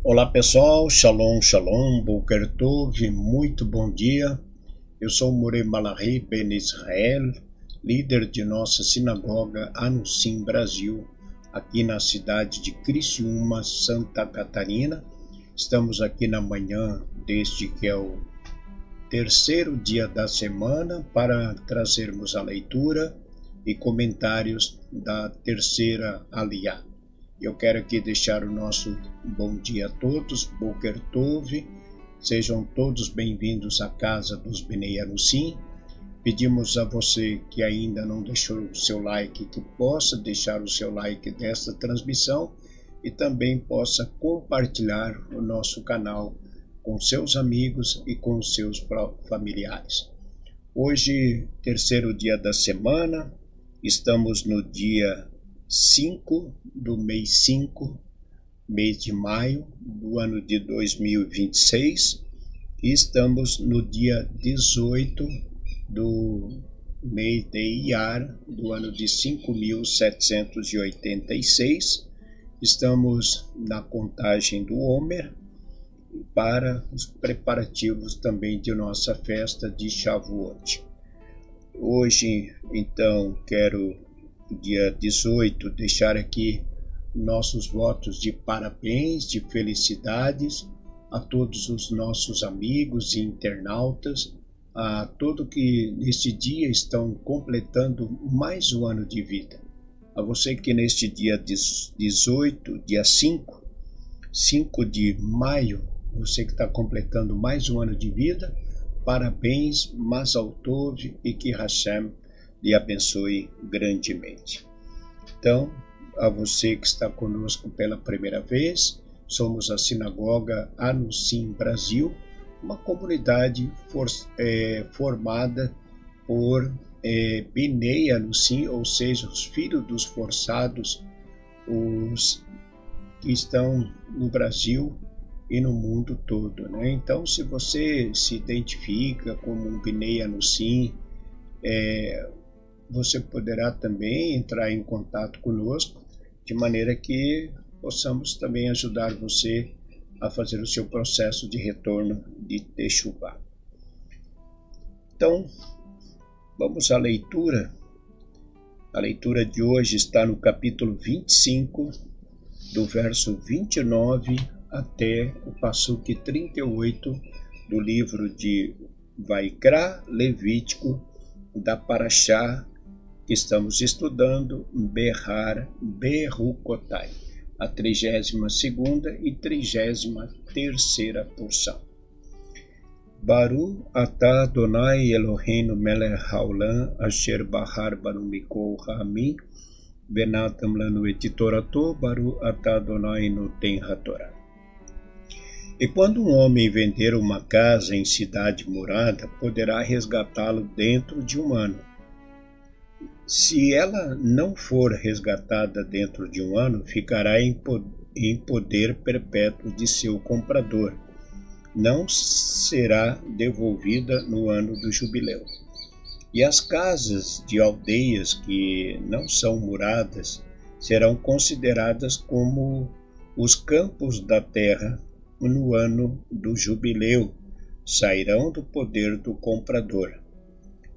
Olá pessoal, Shalom, Shalom, Boker Tov, muito bom dia. Eu sou Moreh Malachi Ben Israel, líder de nossa sinagoga Anusim Brasil, aqui na cidade de Criciúma, Santa Catarina. Estamos aqui na manhã deste que é o terceiro dia da semana para trazermos a leitura e comentários da terceira Aliyá. Eu quero aqui deixar o nosso bom dia a todos, Boker Tov, sejam todos bem-vindos à casa dos Bnei Anusim. Pedimos a você que ainda não deixou o seu like, que possa deixar o seu like desta transmissão e também possa compartilhar o nosso canal com seus amigos e com seus familiares. Hoje, terceiro dia da semana, estamos no dia 5 do mês 5, mês de maio do ano de 2026, e estamos no dia 18 do mês de Iyar do ano de 5.786. Estamos na contagem do Homer para os preparativos também de nossa festa de Shavuot. Hoje, então, quero dia 18, deixar aqui nossos votos de parabéns, de felicidades a todos os nossos amigos e internautas, a todos que neste dia estão completando mais um ano de vida. A você que neste dia 18, dia 5 de maio, você que está completando mais um ano de vida, parabéns, Mazal Tov, e que Hashem lhe abençoe grandemente. Então, a você que está conosco pela primeira vez, somos a Sinagoga Anusim Brasil, uma comunidade formada por Bnei Anusim, ou seja, os filhos dos forçados, os que estão no Brasil e no mundo todo, né? Então, se você se identifica como um Bnei Anusim, você poderá também entrar em contato conosco, de maneira que possamos também ajudar você a fazer o seu processo de retorno de Teshuvah. Então, vamos à leitura. A leitura de hoje está no capítulo 25, do verso 29 até o Passuque 38 do livro de Vaikra, Levítico, da Parashá que estamos estudando, Behar Berukotai, a 32ª e 33ª porção. Baru atah Adonai Eloheinu melech haolam asher bahar banu mikol ha'amim venatam lanu et torato Baru atah Adonai noten hatorá. E quando um homem vender uma casa em cidade morada, poderá resgatá-lo dentro de um ano. Se ela não for resgatada dentro de um ano, ficará em poder perpétuo de seu comprador. Não será devolvida no ano do jubileu. E as casas de aldeias que não são muradas serão consideradas como os campos da terra no ano do jubileu, sairão do poder do comprador.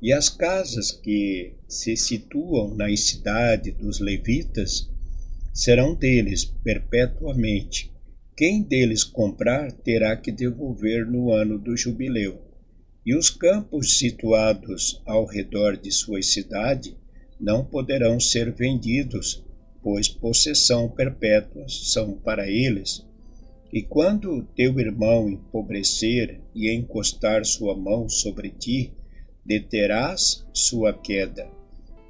E as casas que se situam na cidade dos levitas serão deles perpetuamente. Quem deles comprar terá que devolver no ano do jubileu. E os campos situados ao redor de sua cidade não poderão ser vendidos, pois possessão perpétua são para eles. E quando teu irmão empobrecer e encostar sua mão sobre ti, deterás sua queda,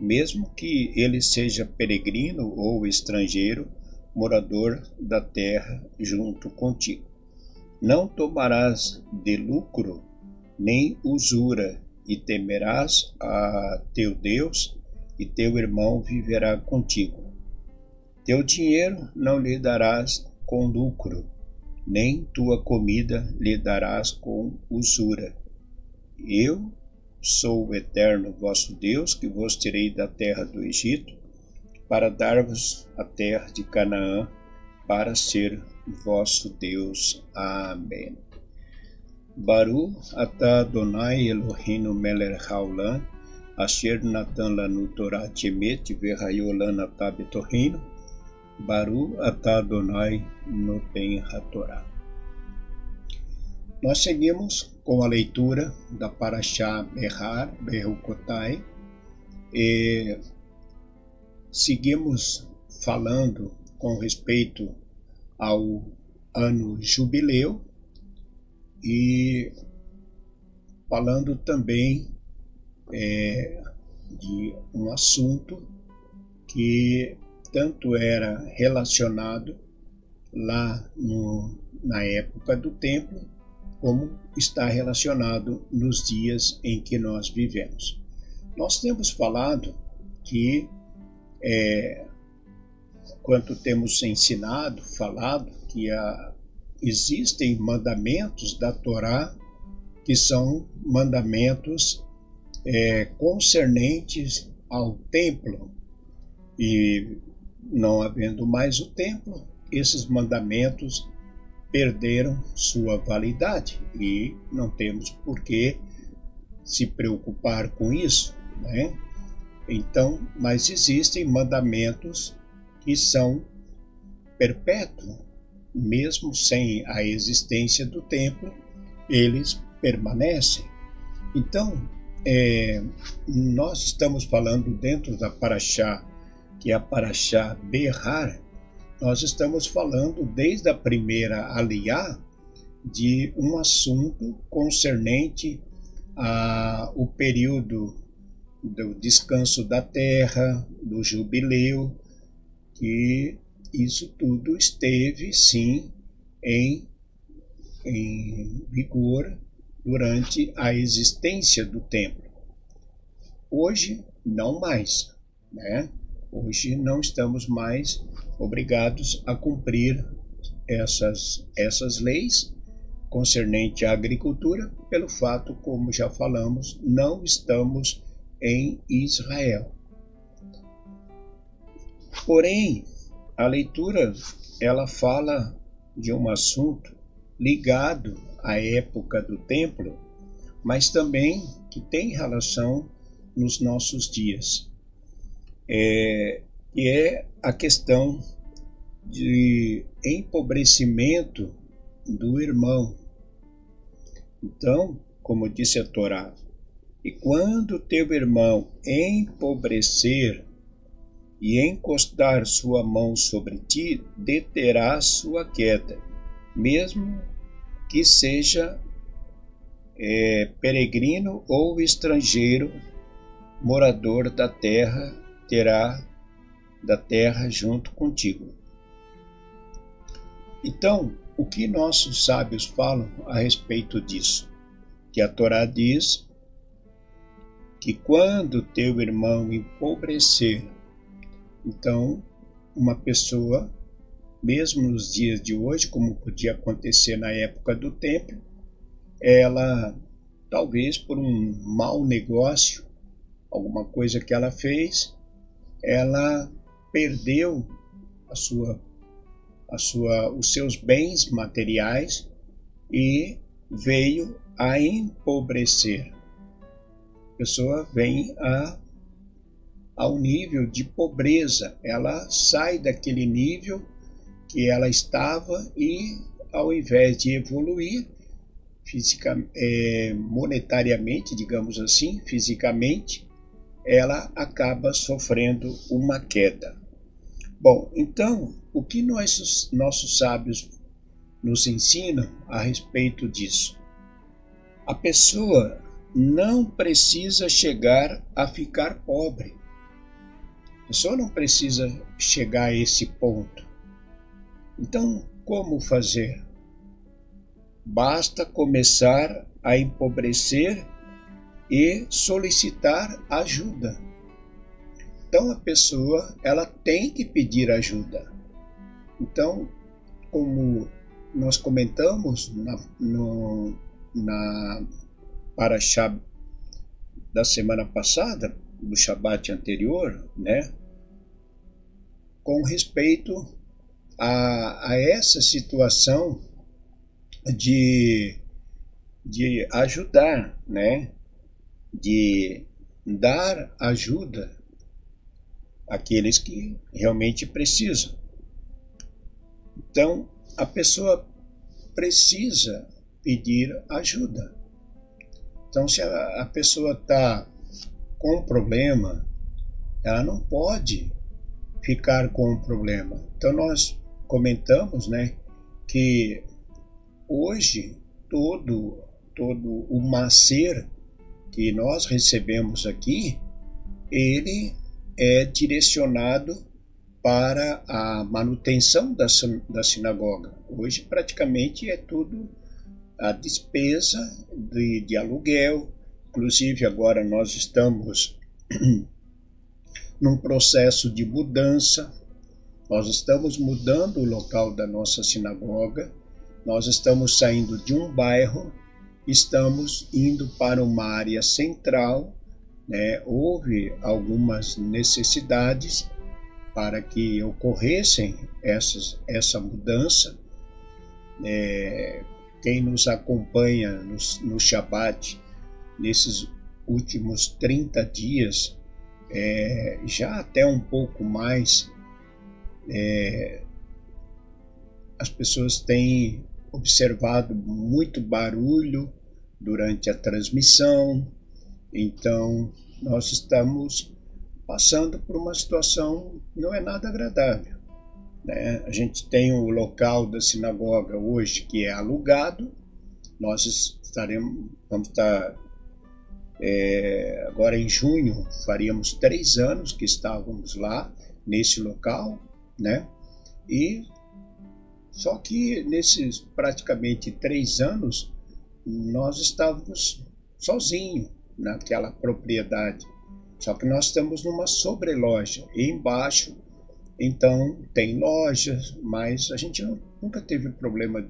mesmo que ele seja peregrino ou estrangeiro, morador da terra junto contigo. Não tomarás de lucro, nem usura, e temerás a teu Deus, e teu irmão viverá contigo. Teu dinheiro não lhe darás com lucro, nem tua comida lhe darás com usura. Eu sou o eterno vosso Deus, que vos tirei da terra do Egito, para dar-vos a terra de Canaã, para ser vosso Deus. Amém. Baru atah Adonai Eloheinu melech haolam, asher natan lanu Torah temet vehayolam atah betohenu, Baru atah Adonai noten hatorá. Nós seguimos com a leitura da Parashá Behar, Berucotai, e seguimos falando com respeito ao ano jubileu e falando também de um assunto que tanto era relacionado lá na época do templo, como está relacionado nos dias em que nós vivemos. Nós temos falado que, quanto temos ensinado, falado, que existem mandamentos da Torá que são mandamentos concernentes ao templo, e não havendo mais o templo, esses mandamentos perderam sua validade e não temos por que se preocupar com isso, né? Então, mas existem mandamentos que são perpétuos, mesmo sem a existência do templo, eles permanecem. Então, nós estamos falando dentro da Parashá, que é a Parashá Behar, nós estamos falando desde a primeira aliyá de um assunto concernente ao período do descanso da terra, do jubileu, que isso tudo esteve sim em vigor durante a existência do templo. Hoje não mais, né? Hoje não estamos mais obrigados a cumprir essas leis concernente à agricultura, pelo fato, como já falamos, não estamos em Israel. Porém, a leitura ela fala de um assunto ligado à época do templo, mas também que tem relação nos nossos dias. Que é a questão de empobrecimento do irmão. Então, como disse a Torá, e quando teu irmão empobrecer e encostar sua mão sobre ti, deterás sua queda, mesmo que seja peregrino ou estrangeiro, morador da terra, terá da terra junto contigo. Então, o que nossos sábios falam a respeito disso? Que a Torá diz que quando teu irmão empobrecer, então uma pessoa, mesmo nos dias de hoje, como podia acontecer na época do templo, ela, talvez por um mau negócio, alguma coisa que ela fez, ela perdeu os seus bens materiais e veio a empobrecer. A pessoa vem ao nível de pobreza, ela sai daquele nível que ela estava e, ao invés de evoluir monetariamente, digamos assim, fisicamente, ela acaba sofrendo uma queda. Bom, então, o que nossos sábios nos ensinam a respeito disso? A pessoa não precisa chegar a ficar pobre. A pessoa não precisa chegar a esse ponto. Então, como fazer? Basta começar a empobrecer e solicitar ajuda. Então a pessoa ela tem que pedir ajuda. Então, como nós comentamos na Parashá da semana passada, do Shabat anterior, né, com respeito a essa situação de, de ajudar, né? De dar ajuda àqueles que realmente precisam. Então, a pessoa precisa pedir ajuda. Então, se a pessoa está com um problema, ela não pode ficar com um problema. Então, nós comentamos, né, que hoje todo o macer que nós recebemos aqui, ele é direcionado para a manutenção da sinagoga. Hoje praticamente é tudo a despesa de aluguel. Inclusive agora nós estamos num processo de mudança. Nós estamos mudando o local da nossa sinagoga. Nós estamos saindo de um bairro, estamos indo para uma área central, né? Houve algumas necessidades para que ocorressem essa mudança. Quem nos acompanha no Shabat, nesses últimos 30 dias, já até um pouco mais, as pessoas têm observado muito barulho durante a transmissão. Então, nós estamos passando por uma situação que não é nada agradável, né? A gente tem o local da sinagoga hoje que é alugado. Nós vamos estar, agora em junho, faríamos 3 anos que estávamos lá, nesse local, né? E só que nesses praticamente 3 anos, nós estávamos sozinhos naquela propriedade. Só que nós estamos numa sobreloja e embaixo, então tem lojas, mas a gente nunca teve problema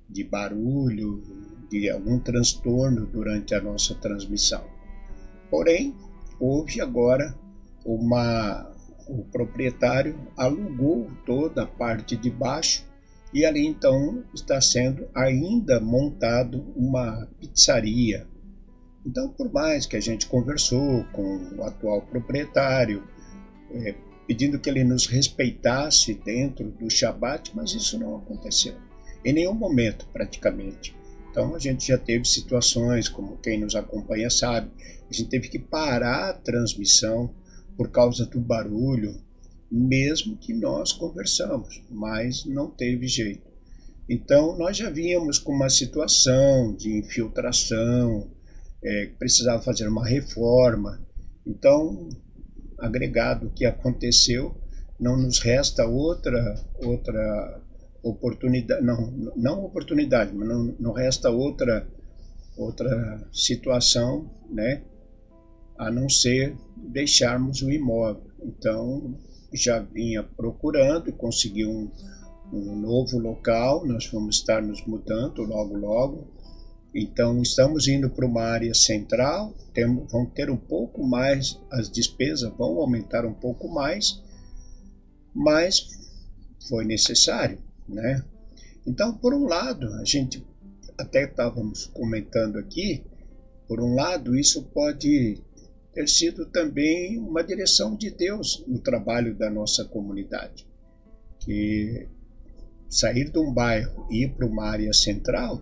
de barulho, de algum transtorno durante a nossa transmissão. Porém, houve agora o proprietário alugou toda a parte de baixo e ali então está sendo ainda montado uma pizzaria. Então, por mais que a gente conversou com o atual proprietário, pedindo que ele nos respeitasse dentro do Shabat, mas isso não aconteceu, em nenhum momento praticamente. Então a gente já teve situações, como quem nos acompanha sabe, a gente teve que parar a transmissão por causa do barulho, mesmo que nós conversamos, mas não teve jeito. Então nós já vínhamos com uma situação de infiltração, precisava fazer uma reforma. Então, agregado o que aconteceu, não nos resta outra oportunidade, não oportunidade, mas não resta outra situação, né, a não ser deixarmos o imóvel. Então, já vinha procurando e consegui um novo local. Nós vamos estar nos mudando logo. Então, estamos indo para uma área central, vão ter um pouco mais, as despesas vão aumentar um pouco mais, mas foi necessário, né? Então, por um lado, a gente até estávamos comentando aqui, por um lado, isso pode ter sido também uma direção de Deus no trabalho da nossa comunidade, que sair de um bairro e ir para uma área central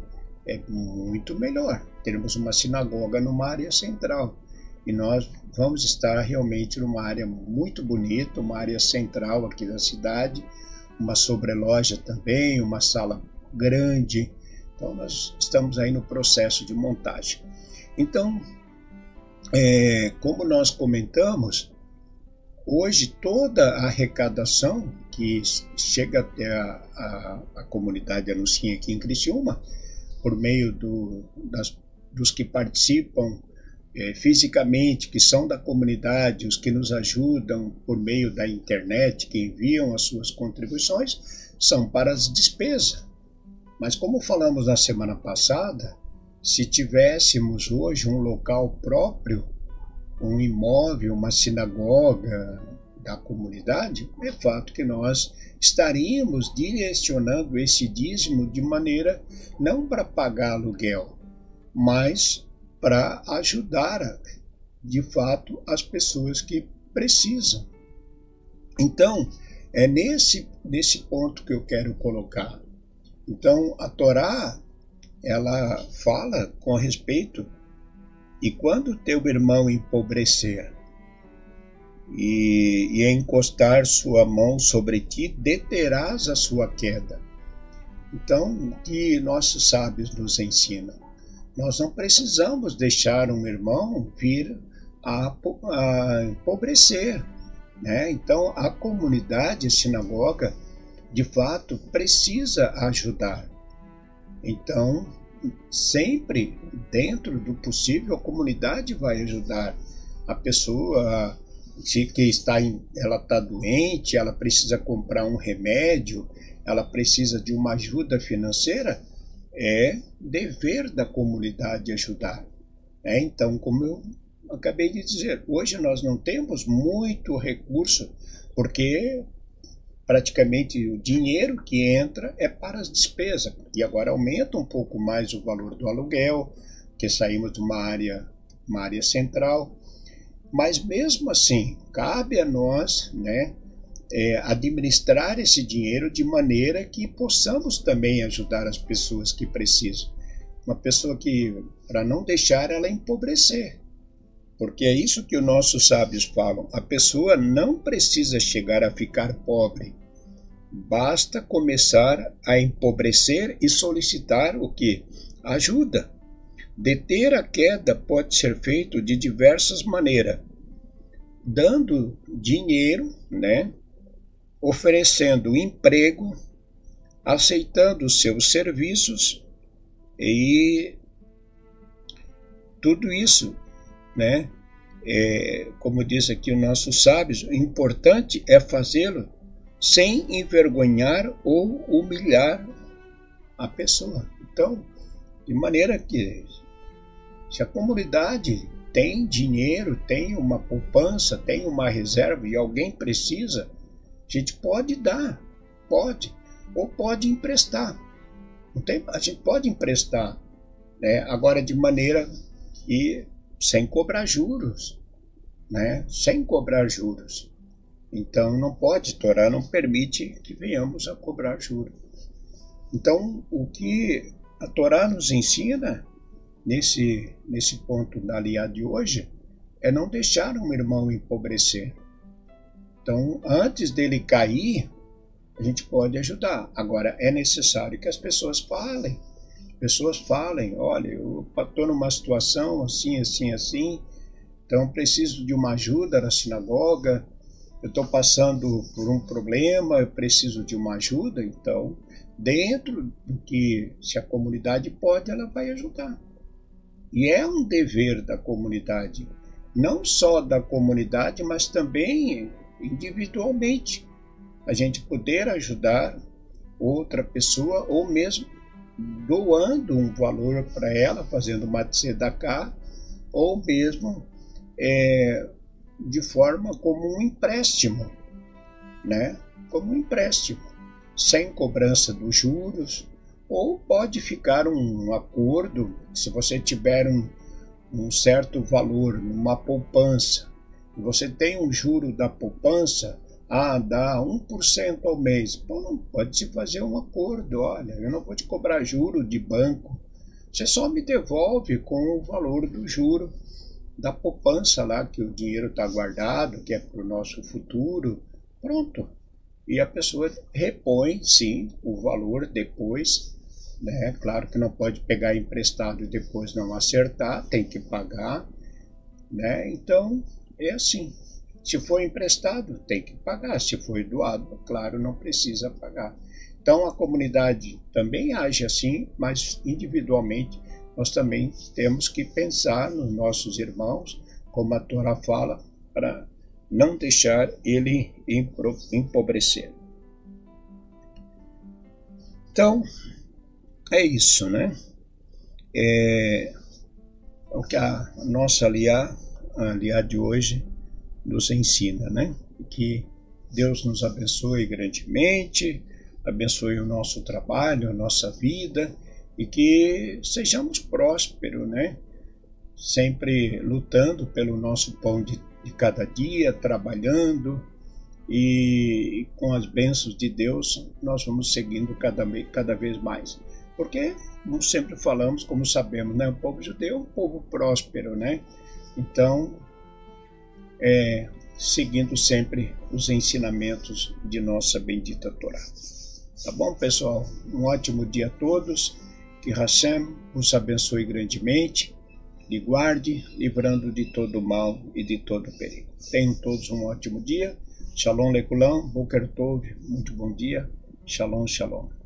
é muito melhor. Teremos uma sinagoga numa área central e nós vamos estar realmente numa área muito bonita, uma área central aqui da cidade, uma sobreloja também, uma sala grande. Então nós estamos aí no processo de montagem. Então, como nós comentamos, hoje toda a arrecadação que chega até a comunidade Anunciem aqui em Criciúma, por meio dos que participam fisicamente, que são da comunidade, os que nos ajudam por meio da internet, que enviam as suas contribuições, são para as despesas. Mas como falamos na semana passada, se tivéssemos hoje um local próprio, um imóvel, uma sinagoga da comunidade, é fato que nós estaríamos direcionando esse dízimo de maneira não para pagar aluguel, mas para ajudar, de fato, as pessoas que precisam. Então, é nesse ponto que eu quero colocar. Então, a Torá, ela fala com respeito, e quando teu irmão empobrecer e encostar sua mão sobre ti, deterás a sua queda. Então, o que nossos sábios nos ensinam? Nós não precisamos deixar um irmão vir a empobrecer, né? Então, a comunidade, a sinagoga, de fato, precisa ajudar. Então, sempre dentro do possível, a comunidade vai ajudar a pessoa ela está doente, ela precisa comprar um remédio, ela precisa de uma ajuda financeira, é dever da comunidade ajudar. Então, como eu acabei de dizer, hoje nós não temos muito recurso, porque praticamente o dinheiro que entra é para as despesas, e agora aumenta um pouco mais o valor do aluguel, que saímos de uma área central, mas mesmo assim, cabe a nós, né, administrar esse dinheiro de maneira que possamos também ajudar as pessoas que precisam. Uma pessoa que, para não deixar ela empobrecer, porque é isso que os nossos sábios falam, a pessoa não precisa chegar a ficar pobre, basta começar a empobrecer e solicitar o que? Ajuda. Deter a queda pode ser feito de diversas maneiras, dando dinheiro, né? Oferecendo emprego, aceitando seus serviços e tudo isso, né? Como diz aqui o nosso sábios, o importante é fazê-lo sem envergonhar ou humilhar a pessoa. Então, de maneira que se a comunidade tem dinheiro, tem uma poupança, tem uma reserva e alguém precisa, a gente pode dar, pode, ou pode emprestar. A gente pode emprestar, né? Agora de maneira que sem cobrar juros, né? Sem cobrar juros. Então não pode, Torá não permite que venhamos a cobrar juros. Então o que a Torá nos ensina nesse ponto da aliá de hoje é não deixar um irmão empobrecer. Então, antes dele cair, a gente pode ajudar. Agora, é necessário que as pessoas falem. Olha, eu estou numa situação assim, assim, assim, então preciso de uma ajuda na sinagoga, eu estou passando por um problema, eu preciso de uma ajuda, então, dentro do que, se a comunidade pode, ela vai ajudar. E é um dever da comunidade, não só da comunidade, mas também individualmente, a gente poder ajudar outra pessoa ou mesmo doando um valor para ela, fazendo uma tzedakah, ou mesmo de forma como um empréstimo, né? Como um empréstimo, sem cobrança dos juros, ou pode ficar um acordo, se você tiver um certo valor numa poupança, e você tem um juro da poupança, dá 1% ao mês. Bom, pode-se fazer um acordo, olha, eu não vou te cobrar juro de banco, você só me devolve com o valor do juro da poupança lá, que o dinheiro está guardado, que é para o nosso futuro, pronto. E a pessoa repõe, sim, o valor depois, né? Claro que não pode pegar emprestado e depois não acertar, tem que pagar, né? Então, é assim. Se for emprestado, tem que pagar. Se for doado, claro, não precisa pagar. Então, a comunidade também age assim, mas individualmente nós também temos que pensar nos nossos irmãos, como a Torá fala, para não deixar ele empobrecer. Então, é isso, né? É o que a nossa aliá de hoje nos ensina, né? Que Deus nos abençoe grandemente, abençoe o nosso trabalho, a nossa vida, e que sejamos prósperos, né? Sempre lutando pelo nosso pão de cada dia, trabalhando, e com as bênçãos de Deus nós vamos seguindo cada vez mais. Porque, como sempre falamos, como sabemos, né? O povo judeu é um povo próspero, né? Então, seguindo sempre os ensinamentos de nossa bendita Torá. Tá bom, pessoal? Um ótimo dia a todos. Que Hashem os abençoe grandemente, lhe guarde, livrando de todo mal e de todo perigo. Tenham todos um ótimo dia. Shalom Lekulam, Boker Tov, muito bom dia. Shalom, shalom.